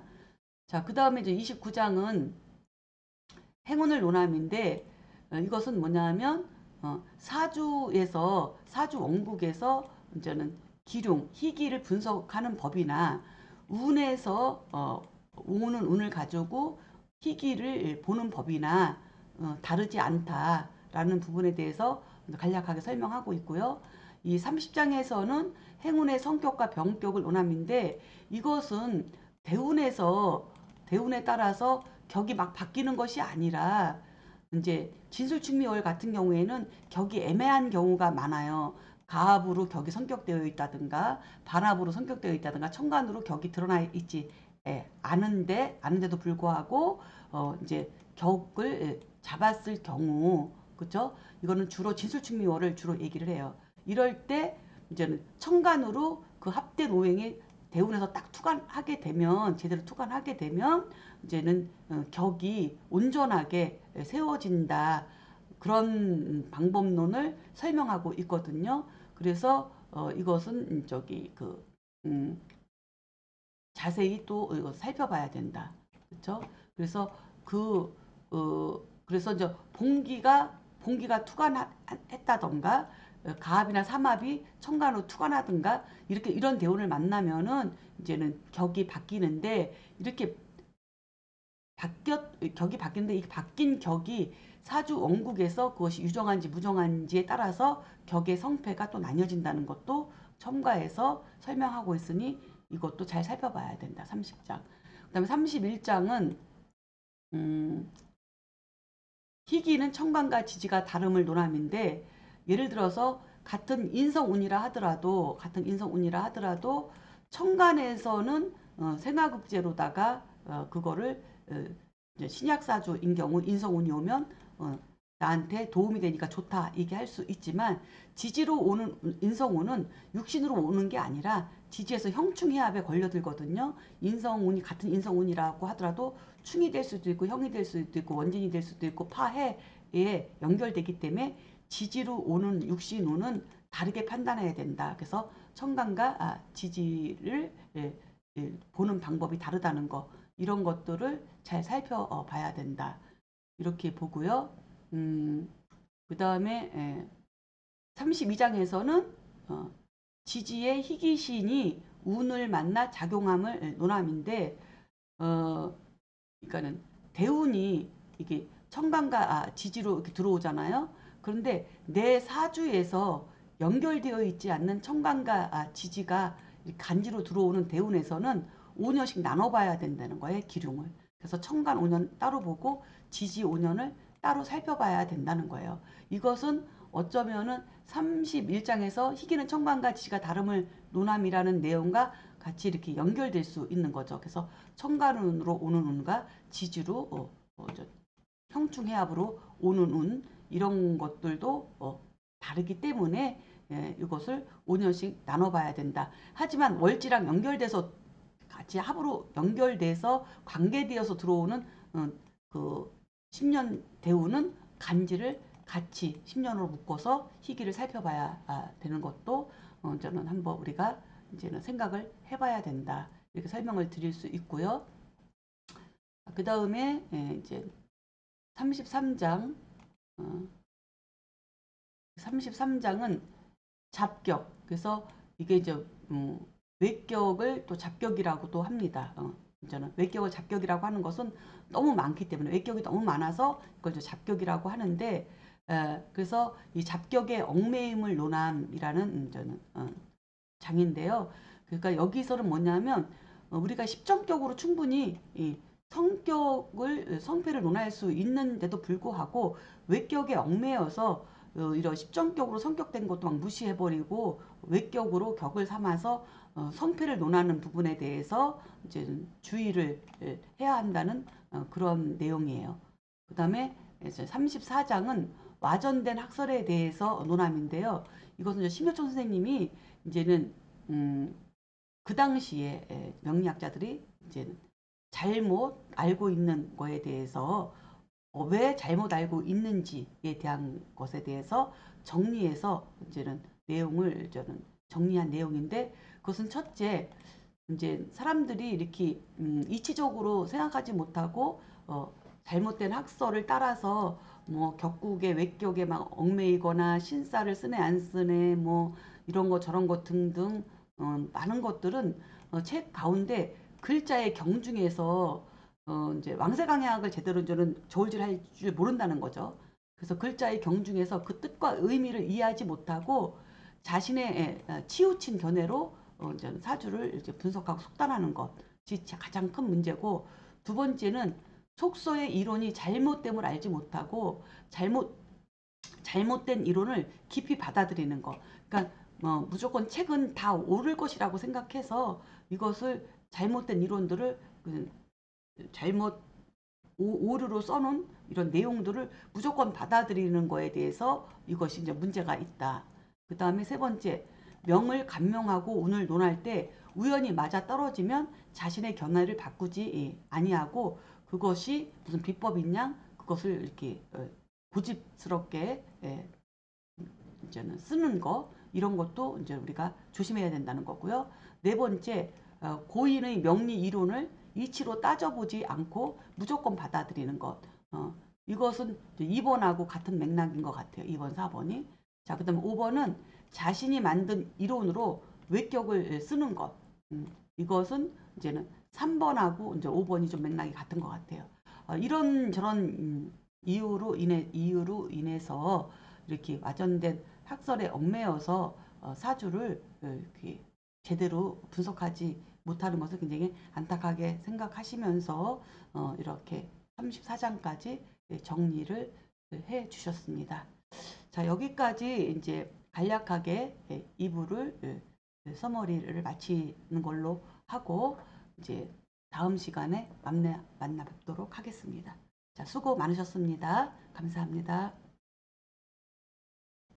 자, 그 다음에 이제 29장은 행운을 논함인데 이것은 뭐냐면 사주 원국에서 이제는 기룡, 희기를 분석하는 법이나 운에서 오는 운을 가지고 희기를 보는 법이나 다르지 않다라는 부분에 대해서 간략하게 설명하고 있고요. 이 30장에서는 행운의 성격과 병격을 논함인데 이것은 대운에 따라서 격이 막 바뀌는 것이 아니라 이제 진술충미월 같은 경우에는 격이 애매한 경우가 많아요. 가압으로 격이 성격되어 있다든가 반합으로 성격되어 있다든가 천간으로 격이 드러나 있지 않은데도 불구하고 이제 격을 잡았을 경우 그죠? 이거는 주로 진술충미월을 주로 얘기를 해요. 이럴 때 이제는 천간으로 그 합된 오행이 대운에서 딱 투관하게 되면 제대로 투관하게 되면 이제는 격이 온전하게 세워진다. 그런 방법론을 설명하고 있거든요. 그래서 이것은 저기 자세히 또 이거 살펴봐야 된다. 그렇죠? 그래서 그래서 이제 봉기가 투관했다던가 가압이나 삼합이 천간으로 투관하든가 이렇게 이런 대운을 만나면은 이제는 격이 바뀌는데 이렇게 격이 바뀌는데 이 바뀐 격이 사주 원국에서 그것이 유정한지 무정한지에 따라서 격의 성패가 또 나뉘어진다는 것도 첨가해서 설명하고 있으니 이것도 잘 살펴봐야 된다. 30장. 그다음에 31장은 희기는 천간과 지지가 다름을 논함인데 예를 들어서 같은 인성운이라 하더라도 천간에서는 생화급제로다가 그거를 신약사주인 경우 인성운이 오면 나한테 도움이 되니까 좋다 얘기할 수 있지만 지지로 오는 인성운은 육신으로 오는 게 아니라 지지에서 형충해합에 걸려들거든요. 같은 인성운이라고 하더라도 충이 될 수도 있고 형이 될 수도 있고 원진이 될 수도 있고 파해에 연결되기 때문에 지지로 오는 육신운은 다르게 판단해야 된다. 그래서 천간과 지지를 보는 방법이 다르다는 거 이런 것들을 잘 살펴봐야 된다. 이렇게 보고요. 그 다음에 32장에서는 지지의 희귀신이 운을 만나 작용함을 논함인데 그러니까는 대운이 이게 천간과 지지로 이렇게 들어오잖아요. 그런데 내 사주에서 연결되어 있지 않는 천간과 지지가 간지로 들어오는 대운에서는 5년씩 나눠봐야 된다는 거예요. 기lum을. 그래서 천간 5년 따로 보고 지지 5년을 따로 살펴봐야 된다는 거예요. 이것은 어쩌면은 31장에서 희기는 천간과 지지가 다름을 논함이라는 내용과 같이 이렇게 연결될 수 있는 거죠. 그래서 천간운으로 오는 운과 지지로 형충해합으로 오는 운 이런 것들도 다르기 때문에 이것을 5년씩 나눠봐야 된다. 하지만 월지랑 연결돼서 같이 합으로 연결돼서 관계되어서 들어오는 그 10년 대운은 간지를 같이 10년으로 묶어서 희기를 살펴봐야 되는 것도 저는 한번 우리가 이제는 생각을 해봐야 된다. 이렇게 설명을 드릴 수 있고요. 그 다음에 이제 33장 33장은 잡격. 그래서 이게 이제 외격을 또 잡격이라고도 합니다. 저는 외격을 잡격이라고 하는 것은 너무 많기 때문에 외격이 너무 많아서 이걸 잡격이라고 하는데 그래서 이 잡격의 얽매임을 논함이라는 저는 장인데요. 그러니까 여기서는 뭐냐면 우리가 십정격으로 충분히 이 성패를 논할 수 있는데도 불구하고 외격에 얽매여서 이런 십정격으로 성격된 것도 막 무시해버리고 외격으로 격을 삼아서 성패를 논하는 부분에 대해서 이제 주의를 해야 한다는 그런 내용이에요. 그 다음에 34장은 와전된 학설에 대해서 논함인데요. 이것은 심효천 선생님이 이제는 그 당시에 명리학자들이 이제 잘못 알고 있는 거에 대해서 왜 잘못 알고 있는지에 대한 것에 대해서 정리해서 이제는 내용을 저는 정리한 내용인데 그것은 첫째 이제 사람들이 이렇게 이치적으로 생각하지 못하고 잘못된 학설을 따라서 뭐 격국의 외격에 막 얽매이거나 신사를 쓰네 안 쓰네 뭐 이런 거 저런 거 등등 많은 것들은 책 가운데 글자의 경중에서 이제 왕세강약을 제대로 저는 저울질 할 줄 모른다는 거죠. 그래서 글자의 경중에서 그 뜻과 의미를 이해하지 못하고 자신의 치우친 견해로 이제 사주를 이제 분석하고 속단하는 것이 가장 큰 문제고, 두 번째는 속서의 이론이 잘못됨을 알지 못하고 잘못된 이론을 깊이 받아들이는 것. 그러니까 무조건 책은 다 옳을 것이라고 생각해서 이것을 잘못된 이론들을 잘못 오류로 써놓은 이런 내용들을 무조건 받아들이는 거에 대해서 이것이 이제 문제가 있다. 그 다음에 세 번째, 명을 간명하고 운을 논할 때 우연히 맞아 떨어지면 자신의 견해를 바꾸지 아니하고 그것이 무슨 비법인 양 그것을 이렇게 고집스럽게 이제는 쓰는 거, 이런 것도 이제 우리가 조심해야 된다는 거고요. 네 번째, 고인의 명리 이론을 이치로 따져보지 않고 무조건 받아들이는 것. 이것은 2번하고 같은 맥락인 것 같아요. 2번, 4번이. 자, 그 다음에 5번은 자신이 만든 이론으로 외격을 쓰는 것. 이것은 이제는 3번하고 이제 5번이 좀 맥락이 같은 것 같아요. 이런 저런 이유로 인해서 이렇게 와전된 학설에 얽매여서 사주를 이렇게 제대로 분석하지 못하는 것을 굉장히 안타깝게 생각하시면서 이렇게 34장까지 정리를 해 주셨습니다. 자, 여기까지 이제 간략하게 2부를 서머리를 마치는 걸로 하고 이제 다음 시간에 만나 뵙도록 하겠습니다. 자, 수고 많으셨습니다. 감사합니다.